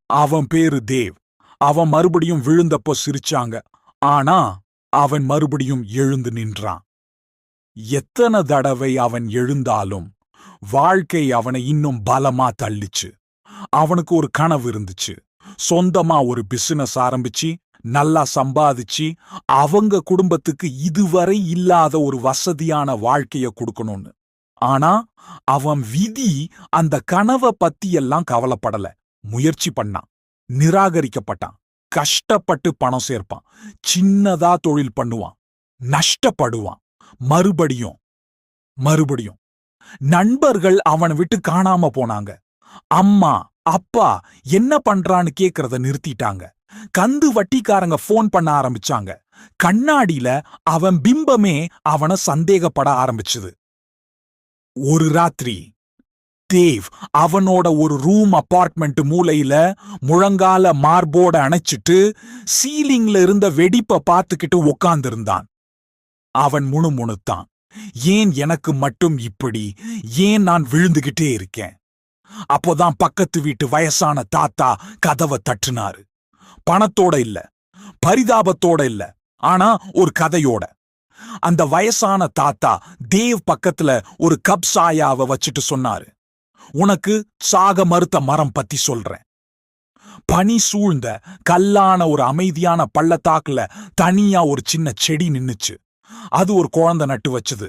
அவன் பேரு தேவ். அவன் மறுபடியும் விழுந்தப்போ சிரிச்சாங்க. ஆனா அவன் மறுபடியும் எழுந்து நின்றான். எத்தனை தடவை அவன் எழுந்தாலும் வாழ்க்கை அவனை இன்னும் பலமா தள்ளிச்சு. அவனுக்கு ஒரு கனவு இருந்துச்சு. சொந்தமா ஒரு பிசினஸ் ஆரம்பிச்சு நல்லா சம்பாதிச்சு அவங்க குடும்பத்துக்கு இதுவரை இல்லாத ஒரு வசதியான வாழ்க்கைய கொடுக்கணும்னு. ஆனா அவன் விதி அந்த கனவை பத்தியெல்லாம் கவலைப்படல. முயற்சி பண்ணான், நிராகரிக்கப்பட்டான், கஷ்டப்பட்டு பணம் சேர்ப்பான், சின்னதா தொழில் பண்ணுவான், நஷ்டப்படுவான், மறுபடியும் மறுபடியும். நண்பர்கள் அவனை விட்டு காணாம போனாங்க. அம்மா அப்பா என்ன பண்றான்னு கேக்குறத நிறுத்திட்டாங்க. கந்து வட்டிக்காரங்க போன் பண்ண ஆரம்பிச்சாங்க. கண்ணாடியில அவன் பிம்பமே அவனை சந்தேகப்பட ஆரம்பிச்சுது. ஒரு ராத்திரி தேவ் அவனோட ஒரு ரூம் அபார்ட்மெண்ட் மூலையில முழங்கால மார்போட அணைச்சிட்டு சீலிங்ல இருந்த வெடிப்ப பார்த்துக்கிட்டு உக்காந்திருந்தான். அவன் முணுமுணுத்தான். ஏன் எனக்கு மட்டும் இப்படி? ஏன் நான் விழுந்துகிட்டே இருக்கேன்? அப்போதான் பக்கத்து வீட்டு வயசான தாத்தா கதவை தட்டுனாரு. பணத்தோட இல்ல, பரிதாபத்தோட இல்ல, ஆனா ஒரு கதையோட. அந்த வயசான தாத்தா தேவ் பக்கத்துல ஒரு கப் சாயாவை வச்சுட்டு சொன்னாரு. உனக்கு சாக மறுத்த மரம் பத்தி சொல்றேன். பனி சூழ்ந்த கல்லான ஒரு அமைதியான பள்ளத்தாக்குல தனியா ஒரு சின்ன செடி நின்னுச்சு. அது ஒரு குழந்தை நட்டு வச்சது.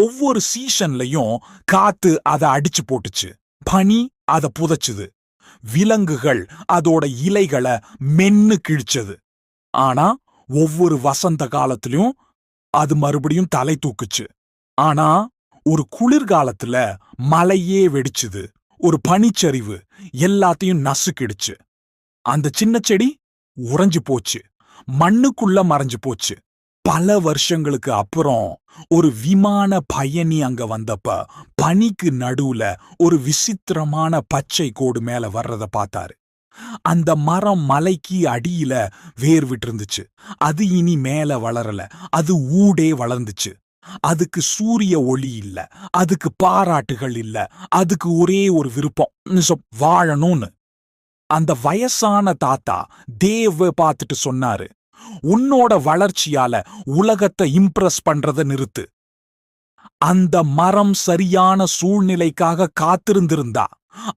ஒவ்வொரு சீசன்லயும் காத்து அதை அடிச்சு போட்டுச்சு. பனி அதை புதைச்சுது. விலங்குகள் அதோட இலைகளை மென்னு கிழிச்சது. ஆனா ஒவ்வொரு வசந்த காலத்திலும் அது மறுபடியும் தலை தூக்குச்சு. ஆனா ஒரு குளிர்காலத்துல மலையே வெடிச்சுது. ஒரு பனிச்சரிவு எல்லாத்தையும் நசுக்கிடுச்சு. அந்த சின்ன செடி உறைஞ்சு போச்சு, மண்ணுக்குள்ள மறைஞ்சு போச்சு. பல வருஷங்களுக்கு அப்புறம் ஒரு விமான பயணி அங்க வந்தப்ப பனிக்கு நடுவுல ஒரு விசித்திரமான பச்சை கோடு மேல வர்றத பார்த்தாரு. அந்த மரம் மலைக்கு அடியில வேர் விட்டிருந்துச்சு. அது இனி மேல வளரல, அது ஊடே வளர்ந்துச்சு. அதுக்கு சூரிய ஒளி இல்ல, அதுக்கு பாராட்டுகள் இல்ல, அதுக்கு ஒரே ஒரு விருப்பம், வாழணும்னு. அந்த வயசான தாத்தா தேவ் பார்த்துட்டு சொன்னாரு, உன்னோட வளர்ச்சியால உலகத்தை இம்ப்ரெஸ் பண்றத நிறுத்து. அந்த மரம் சரியான சூழ்நிலைக்காக காத்திருந்திருந்தா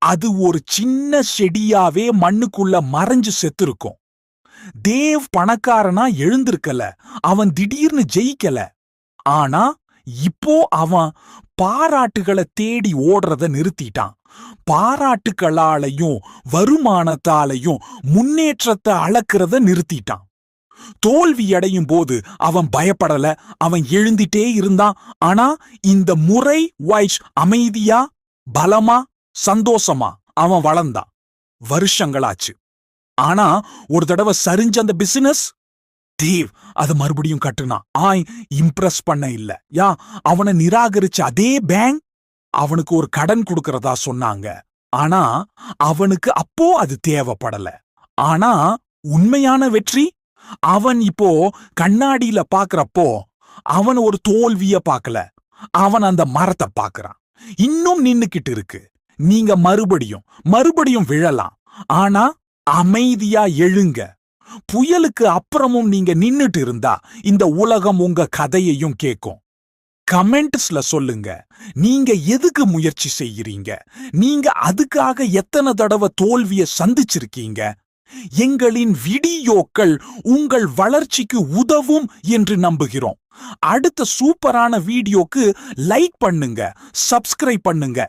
அது ஒரு சின்ன செடியாவே மண்ணுக்குள்ள மறைஞ்சு செத்துருக்கும். தேவ் பணக்காரனா எழுந்திருக்கல, அவன் திடீர்னு ஜெயிக்கல. ஆனா இப்போ அவன் பாராட்டுகளை தேடி ஓடுறத நிறுத்திட்டான். பாராட்டுகளாலையும் வருமானத்தாலையும் முன்னேற்றத்தை அளக்கிறத நிறுத்திட்டான். தோல்வி அடையும் போது அவன் பயப்படல, அவன் எழுந்திட்டே இருந்தான். ஆனா இந்த முறை வைஸ் அமைதியா, பலமா, சந்தோஷமா அவன் வளர்ந்தான். வருஷங்களாச்சு. ஆனா ஒரு தடவை சரிஞ்ச அந்த பிசினஸ், தேவ் அது மறுபடியும் கட்டுனான். இம்ப்ரெஸ் பண்ண இல்ல, அவனை நிராகரிச்ச அதே பேங்க் அவனுக்கு ஒரு கடன் கொடுக்கறதா சொன்னாங்க. ஆனா அவனுக்கு அப்போ அது தேவைப்படல. ஆனா உண்மையான வெற்றி, அவன் இப்போ கண்ணாடியில பாக்குறப்போ அவன் ஒரு தோல்விய பாக்கல, அவன் அந்த மரத்தை பாக்குறான். இன்னும் நின்னுக்கிட்டு இருக்கு. நீங்க மறுபடியும் மறுபடியும் விழலாம், ஆனா அமைதியா எழுங்க. புயலுக்கு அப்புறமும் நீங்க நின்னுட்டு இருந்தா இந்த உலகம் உங்க கதையையும் கேட்கும். கமெண்ட்ஸ்ல சொல்லுங்க, நீங்க எதுக்கு முயற்சி செய்யறீங்க? நீங்க அதுக்காக எத்தனை தடவை தோல்வியை சந்திச்சிருக்கீங்க? எங்களின் வீடியோக்கள் உங்கள் வளர்ச்சிக்கு உதவும் என்று நம்புகிறோம். அடுத்த சூப்பரான வீடியோக்கு லைக் பண்ணுங்க, சப்ஸ்கிரைப் பண்ணுங்க.